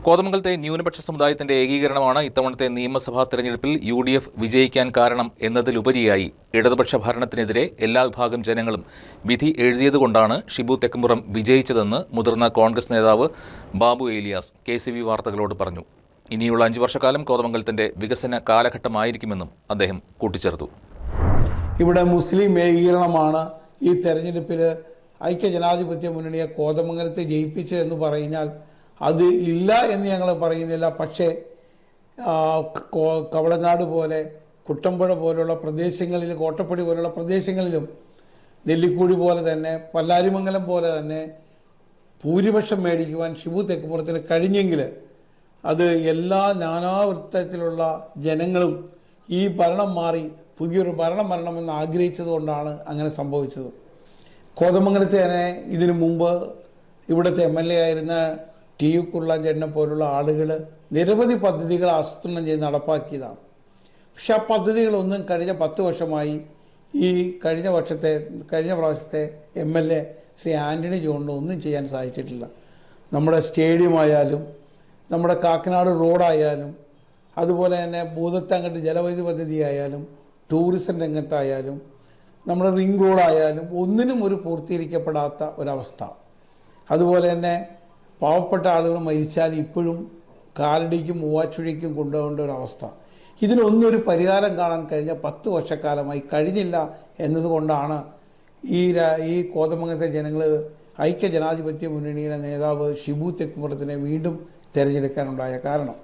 കോതമംഗലത്തെ ന്യൂനപക്ഷ സമുദായത്തിന്റെ ഏകീകരണമാണ് ഇത്തവണത്തെ നിയമസഭാ തെരഞ്ഞെടുപ്പിൽ UDF വിജയിക്കാൻ കാരണം എന്നതിലുപരിയായി ഇടതുപക്ഷ ഭരണത്തിനെതിരെ എല്ലാ വിഭാഗം ജനങ്ങളും വിധി എഴുതിയതുകൊണ്ടാണ് ഷിബു തെക്കുംപുറം വിജയിച്ചതെന്ന് മുതിർന്ന കോൺഗ്രസ് നേതാവ് ബാബു ഏലിയാസ് KCV വാർത്തകളോട് പറഞ്ഞു. ഇനിയുള്ള 5 വർഷക്കാലം കോതമംഗലത്തിന്റെ വികസന കാലഘട്ടമായിരിക്കുമെന്നും അദ്ദേഹം കൂട്ടിച്ചേർത്തു. ഇവിടെ മുസ്ലിം ഏകീകരണമാണ് ഈ തെരഞ്ഞെടുപ്പിൽ ഐക്യജനാധിപത്യ മുന്നണിയെ കോതമംഗലത്തെ ജയിപ്പിച്ചതെന്ന് പറഞ്ഞാൽ അത് ഇല്ല എന്ന് ഞങ്ങൾ പറയുന്നില്ല. പക്ഷേ കവളനാട് പോലെ, കുട്ടമ്പുഴ പോലുള്ള പ്രദേശങ്ങളിലും, കോട്ടപ്പടി പോലുള്ള പ്രദേശങ്ങളിലും, നെല്ലിക്കുഴി പോലെ തന്നെ, പല്ലാരിമംഗലം പോലെ തന്നെ ഭൂരിപക്ഷം മേടിക്കുവാൻ ഷിബു തെക്കുംപുറത്തിന് കഴിഞ്ഞെങ്കിൽ അത് എല്ലാ നാനാവൃത്തത്തിലുള്ള ജനങ്ങളും ഈ ഭരണം മാറി പുതിയൊരു ഭരണം വരണമെന്ന് ആഗ്രഹിച്ചതുകൊണ്ടാണ് അങ്ങനെ സംഭവിച്ചത്. കോതമംഗലത്തെ തന്നെ ഇതിനു മുമ്പ് ഇവിടുത്തെ MLA ആയിരുന്ന TU കുള്ളാഞ്ചേട്ടനെ പോലുള്ള ആളുകൾ നിരവധി പദ്ധതികൾ ആസൂത്രണം ചെയ്ത് നടപ്പാക്കിയതാണ്. പക്ഷെ ആ പദ്ധതികളൊന്നും കഴിഞ്ഞ 10 വർഷമായി ഈ കഴിഞ്ഞ പ്രാവശ്യത്തെ MLA ശ്രീ ആൻ്റണി ജോണിന് ഒന്നും ചെയ്യാൻ സാധിച്ചിട്ടില്ല. നമ്മുടെ സ്റ്റേഡിയം ആയാലും, നമ്മുടെ കാക്കനാട് റോഡായാലും, അതുപോലെ തന്നെ ഭൂതത്താങ്കട്ട് ജലവൈദ്യുതി പദ്ധതി ആയാലും, ടൂറിസം രംഗത്തായാലും, നമ്മുടെ റിംഗ് റോഡായാലും ഒന്നിനും ഒരു പൂർത്തീകരിക്കപ്പെടാത്ത ഒരവസ്ഥ. അതുപോലെ തന്നെ പാവപ്പെട്ട ആളുകൾ മരിച്ചാൽ ഇപ്പോഴും കാലടിക്കും മൂവാറ്റുപുഴയ്ക്കും കൊണ്ടുപോകേണ്ട ഒരവസ്ഥ. ഇതിനൊന്നും ഒരു പരിഹാരം കാണാൻ കഴിഞ്ഞ 10 വർഷക്കാലമായി കഴിഞ്ഞില്ല എന്നതുകൊണ്ടാണ് ഈ കോതമംഗലത്തെ ജനങ്ങൾ ഐക്യജനാധിപത്യ മുന്നണിയുടെ നേതാവ് ഷിബു തെക്കുംപുറത്തിനെ വീണ്ടും തിരഞ്ഞെടുക്കാനുണ്ടായ കാരണം.